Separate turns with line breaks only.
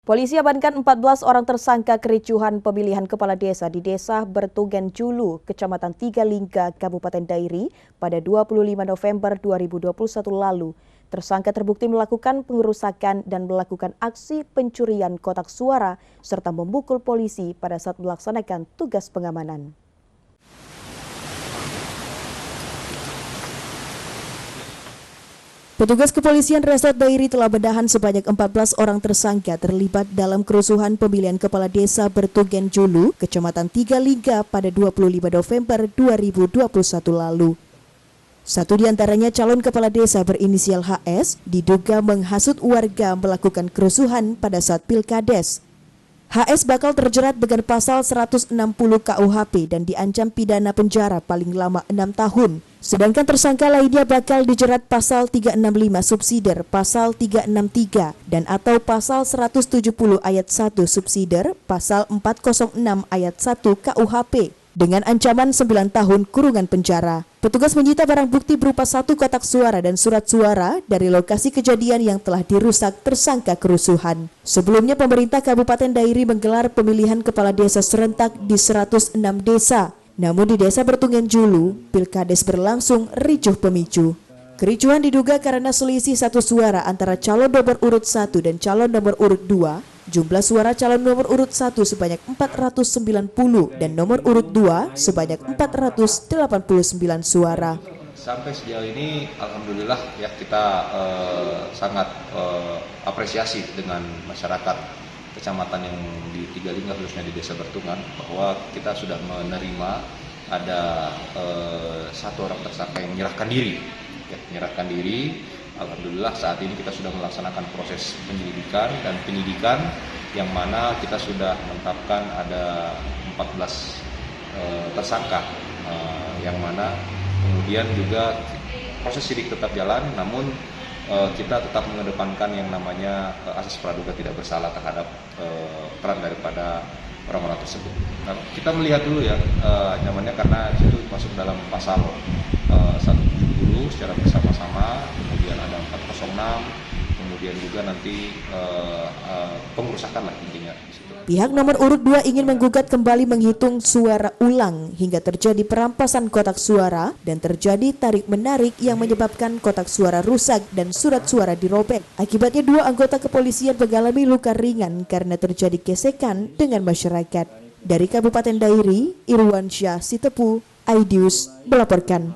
Polisi amankan 14 orang tersangka kericuhan pemilihan kepala desa di Desa Bertugen Julu, Kecamatan Tigalingga, Kabupaten Dairi pada 25 November 2021 lalu. Tersangka terbukti melakukan pengerusakan dan melakukan aksi pencurian kotak suara serta memukul polisi pada saat melaksanakan tugas pengamanan. Petugas kepolisian Resort Dairi telah menahan sebanyak 14 orang tersangka terlibat dalam kerusuhan pemilihan kepala desa Bertugen Julu, Kecamatan Tigalingga pada 25 November 2021 lalu. Satu di antaranya calon kepala desa berinisial HS diduga menghasut warga melakukan kerusuhan pada saat Pilkades. HS bakal terjerat dengan pasal 160 KUHP dan diancam pidana penjara paling lama 6 tahun. Sedangkan tersangka lainnya bakal dijerat pasal 365 subsidiar, pasal 363 dan atau pasal 170 ayat 1 subsidiar, pasal 406 ayat 1 KUHP dengan ancaman 9 tahun kurungan penjara. Petugas menyita barang bukti berupa 1 kotak suara dan surat suara dari lokasi kejadian yang telah dirusak tersangka kerusuhan. Sebelumnya pemerintah Kabupaten Dairi menggelar pemilihan kepala desa serentak di 106 desa. Namun di Desa Bertugen Julu, Pilkades berlangsung ricuh pemicu. Kericuhan diduga karena selisih 1 suara antara calon nomor urut 1 dan calon nomor urut 2. Jumlah suara calon nomor urut 1 sebanyak 490 dan nomor urut 2 sebanyak 489 suara.
Sampai sejauh ini alhamdulillah ya kita sangat apresiasi dengan masyarakat kecamatan yang di Tigalingga, khususnya di Desa Bertugen, bahwa kita sudah menerima ada 1 orang tersangka yang menyerahkan diri. Ya, menyerahkan diri. Alhamdulillah saat ini kita sudah melaksanakan proses penyelidikan dan penyidikan yang mana kita sudah menetapkan ada 14 tersangka yang mana kemudian juga proses sidik tetap jalan, namun kita tetap mengedepankan yang namanya asas praduga tidak bersalah terhadap peran daripada orang-orang tersebut. Nah, kita melihat dulu ya nyamannya karena itu masuk dalam pasal 170 secara bersama-sama, kemudian ada 406, kemudian juga nanti pengerusakan lah intinya.
Pihak nomor urut 2 ingin menggugat kembali menghitung suara ulang hingga terjadi perampasan kotak suara dan terjadi tarik-menarik yang menyebabkan kotak suara rusak dan surat suara dirobek. Akibatnya 2 anggota kepolisian mengalami luka ringan karena terjadi gesekan dengan masyarakat. Dari Kabupaten Dairi, Irwansyah Sitepu, iNews melaporkan.